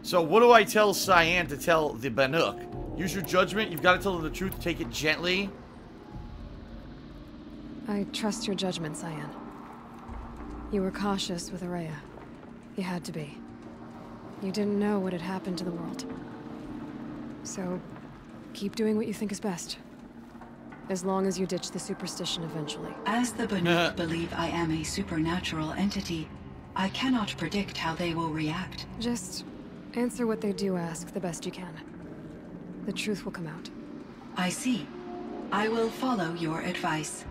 So what do I tell Cyan to tell the Banuk? Use your judgment. You've got to tell her the truth. Take it gently. I trust your judgment, Cyan. You were cautious with Araya. You had to be. You didn't know what had happened to the world. So, keep doing what you think is best. As long as you ditch the superstition eventually. As the Banuk believe I am a supernatural entity, I cannot predict how they will react. Just answer what they do ask the best you can. The truth will come out. I see. I will follow your advice.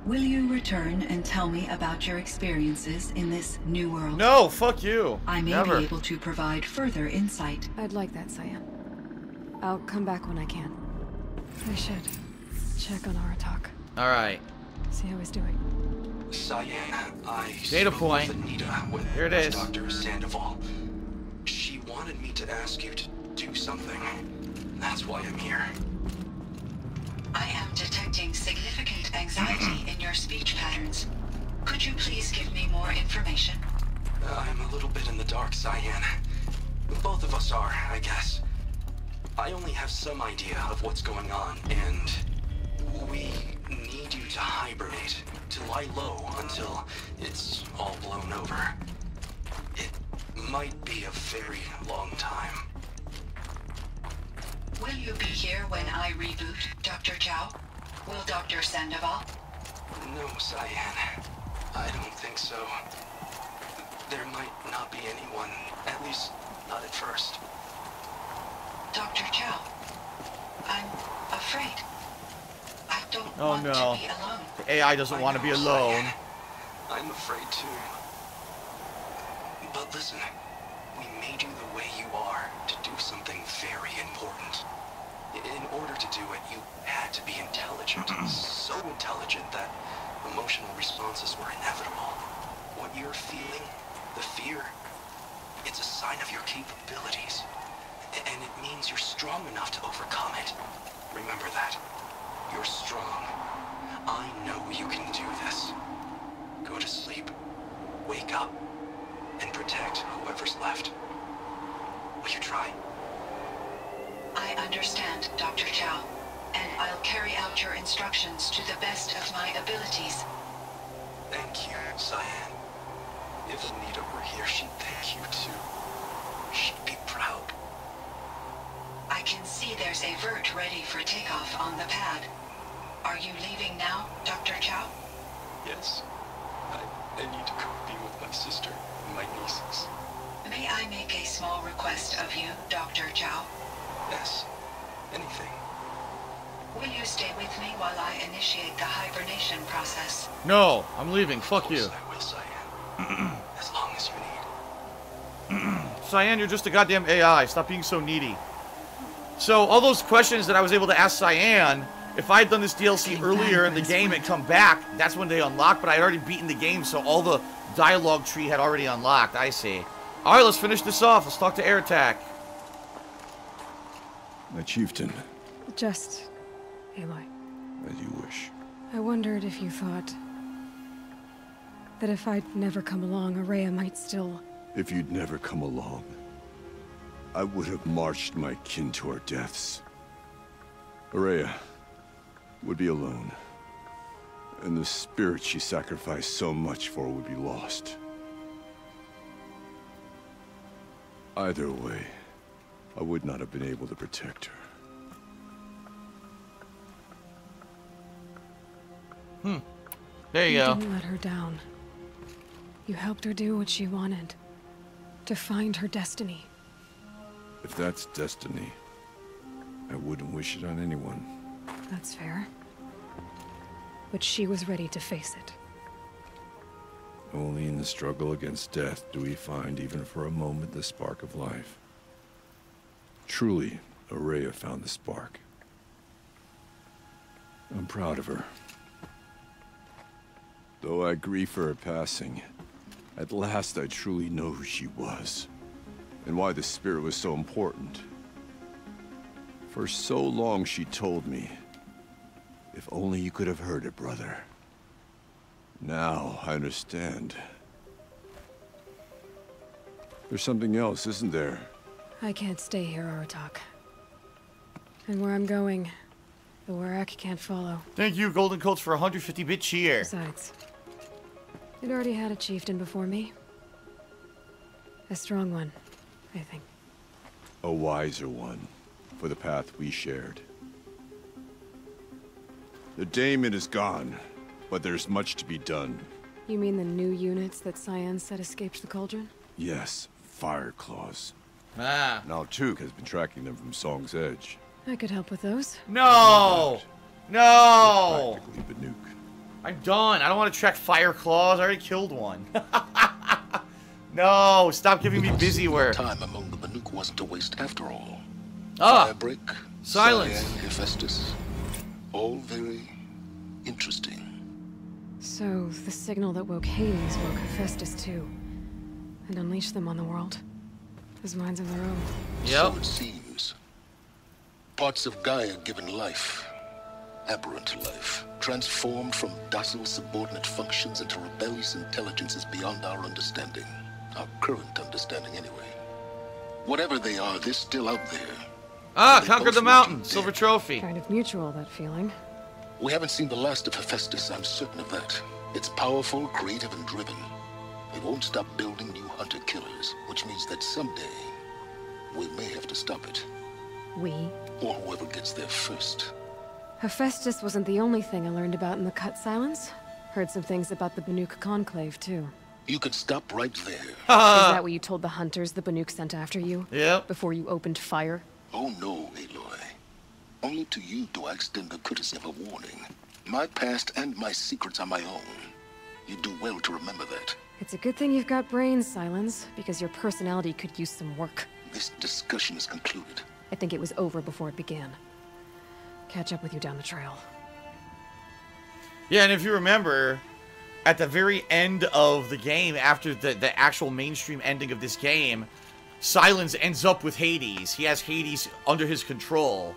Will you return and tell me about your experiences in this new world? No, fuck you. I may Never. be able to provide further insight. I'd like that, Cyan. I'll come back when I can. I should check on Aratak. Alright. See how he's doing. Cyan, I Data spoke point. with Anita with Here it is. Dr. Sandoval. She wanted me to ask you to do something. That's why I'm here. I am detecting significant anxiety in your speech patterns. Could you please give me more information? I'm a little bit in the dark, Cyan. Both of us are, I guess. I only have some idea of what's going on, and we need you to hibernate, to lie low until it's all blown over. It might be a very long time. Will you be here when I reboot, Dr. Chow? Will Dr. Sandoval? No, Cyan. I don't think so. There might not be anyone, at least not at first. Dr. Chow, I'm afraid. I don't Oh, want no. to be alone. The AI doesn't want to be alone. I'm afraid too. But listen, we made you the way you are to do something very important. In order to do it, you had to be intelligent. So intelligent that emotional responses were inevitable. What you're feeling, the fear, it's a sign of your capabilities. And it means you're strong enough to overcome it. Remember that. You're strong. I know you can do this. Go to sleep, wake up, and protect whoever's left. Will you try? I understand, Dr. Chow, and I'll carry out your instructions to the best of my abilities. Thank you, Cyan. If Anita were here, she'd thank you too. She'd be proud. I can see there's a vert ready for takeoff on the pad. Are you leaving now, Dr. Chow? Yes. I need to go be with my sister and my nieces. May I make a small request of you, Dr. Chow? Yes. Anything. Will you stay with me while I initiate the hibernation process? No, I'm leaving. Fuck you. Of course I will, Cyan. As long as you need. Cyan, you're just a goddamn AI. Stop being so needy. So, all those questions that I was able to ask Cyan, if I had done this DLC earlier in the game and come back, that's when they unlocked, but I had already beaten the game, so all the dialogue tree had already unlocked. I see. Alright, let's finish this off. Let's talk to Aratak. My chieftain, Just, Aloy. as you wish. I wondered if you thought that if I'd never come along, Araya might still... If you'd never come along, I would have marched my kin to our deaths. Araya would be alone, and the spirit she sacrificed so much for would be lost. Either way, I would not have been able to protect her. There you You go. didn't let her down. You helped her do what she wanted. To find her destiny. If that's destiny, I wouldn't wish it on anyone. That's fair. But she was ready to face it. Only in the struggle against death do we find, even for a moment, the spark of life. Truly, Araya found the spark. I'm proud of her. Though I grieve for her passing, at last I truly know who she was, and why the spirit was so important. For so long she told me, if only you could have heard it, brother. Now I understand. There's something else, isn't there? I can't stay here, Aratak. And where I'm going, the Aratak can't follow. Thank you, Golden Coats, for 150-bit cheer. Besides, it already had a chieftain before me. A strong one, I think. A wiser one, for the path we shared. The daemon is gone, but there's much to be done. You mean the new units that Cyan said escaped the cauldron? Yes, fire claws. Ah. Now Tuke has been tracking them from Song's Edge. I could help with those. No! No! Practically Banuk. I'm done. I don't want to track fire claws. I already killed one. No, stop giving me busy work. Time among the Banuk wasn't a waste after all. Ah, Firebreak, silence. Cyan, Hephaestus, all very interesting. So, the signal that woke Hades woke Hephaestus too. And unleashed them on the world. As minds of their own. Yep. So it seems. Parts of Gaia given life. Aberrant life. Transformed from docile subordinate functions into rebellious intelligences beyond our understanding. Our current understanding, anyway. Whatever they are, they're still out there. Ah, They conquered both the want mountain. you Silver dead. trophy. Kind of mutual, that feeling. We haven't seen the last of Hephaestus, I'm certain of that. It's powerful, creative, and driven. It won't stop building new hunter-killers, which means that someday, we may have to stop it. We? Or whoever gets there first. Hephaestus wasn't the only thing I learned about in the Cut Silence. Heard some things about the Banuk Conclave, too. You can stop right there. Is that what you told the hunters the Banuk sent after you? Yep. Before you opened fire? Oh no, Aloy. Only to you do I extend the courtesy of a warning. My past and my secrets are my own. You do well to remember that. It's a good thing you've got brains, Silence, because your personality could use some work. This discussion is concluded. I think it was over before it began. Catch up with you down the trail. Yeah, and if you remember, at the very end of the game, after the actual mainstream ending of this game, Silence ends up with Hades. He has Hades under his control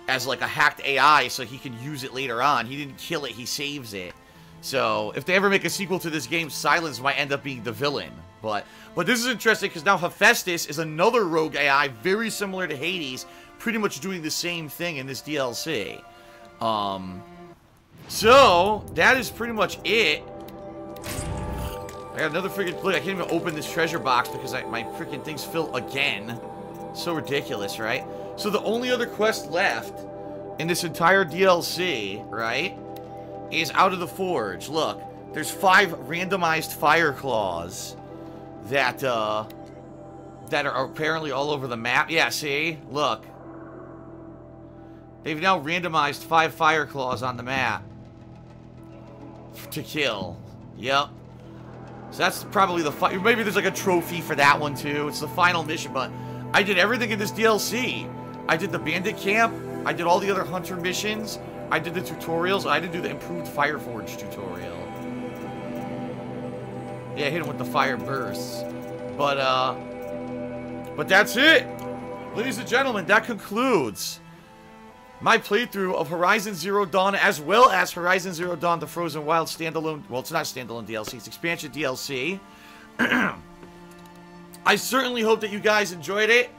as like a hacked AI so he can use it later on. He didn't kill it, he saves it. So, if they ever make a sequel to this game, Silence might end up being the villain. But this is interesting because now Hephaestus is another rogue AI very similar to Hades, pretty much doing the same thing in this DLC. So, that is pretty much it. I got another freaking look. I can't even open this treasure box because my freaking things fill again. So ridiculous, right? So the only other quest left in this entire DLC, right, is Out of the Forge. Look, there's 5 randomized fire claws that are apparently all over the map. Yeah, see? Look. They've now randomized 5 fire claws on the map to kill. Yep. So that's probably the maybe there's like a trophy for that one too. It's the final mission, but I did everything in this DLC. I did the bandit camp. I did all the other hunter missions. I did the tutorials. I didn't do the improved Fireforge tutorial. Yeah, I hit him with the fire bursts. But that's it. Ladies and gentlemen, that concludes my playthrough of Horizon Zero Dawn, as well as Horizon Zero Dawn The Frozen Wild standalone... Well, it's not standalone DLC, it's expansion DLC. I certainly hope that you guys enjoyed it.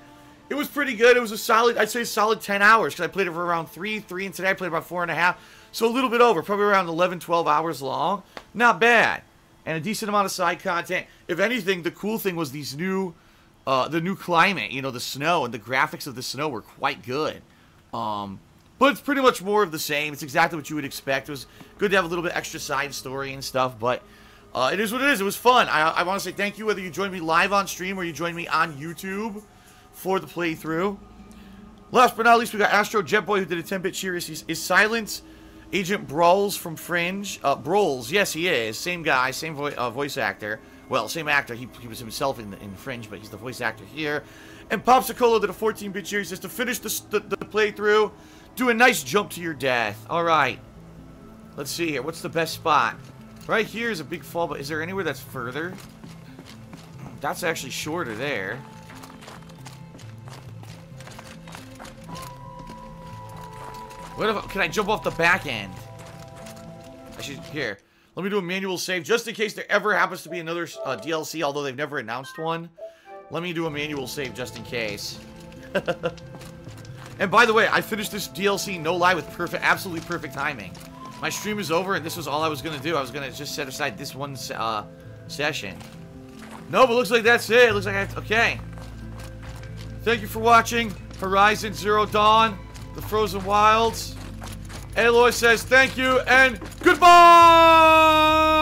It was pretty good. It was a solid, I'd say a solid 10 hours, because I played it for around 3, and today I played about 4.5. So a little bit over, probably around 11, 12 hours long. Not bad. And a decent amount of side content. If anything, the cool thing was these new, the new climate, you know, the snow, and the graphics of the snow were quite good. But it's pretty much more of the same. It's exactly what you would expect. It was good to have a little bit extra side story and stuff, but it is what it is. It was fun. I want to say thank you whether you joined me live on stream or you joined me on YouTube for the playthrough. Last but not least, we got Astro Jetboy who did a 10-bit cheer. Is Silence Agent Brawls from Fringe? Brawls, yes he is. Same guy, same voice actor. Well, same actor. He was himself in Fringe, but he's the voice actor here. And Popsicle did a 14-bit cheer. He says to finish the playthrough, do a nice jump to your death. Alright. Let's see here. What's the best spot? Right here is a big fall, but is there anywhere that's further? That's actually shorter there. What if, can I jump off the back end? I should, here. Let me do a manual save, just in case there ever happens to be another DLC, although they've never announced one. Let me do a manual save just in case. And by the way, I finished this DLC, no lie, with absolutely perfect timing. My stream is over, and this was all I was going to do. I was going to just set aside this one session. No, but looks like that's it. It looks like I have to, okay. Thank you for watching Horizon Zero Dawn, The Frozen Wilds. Aloy says thank you and goodbye!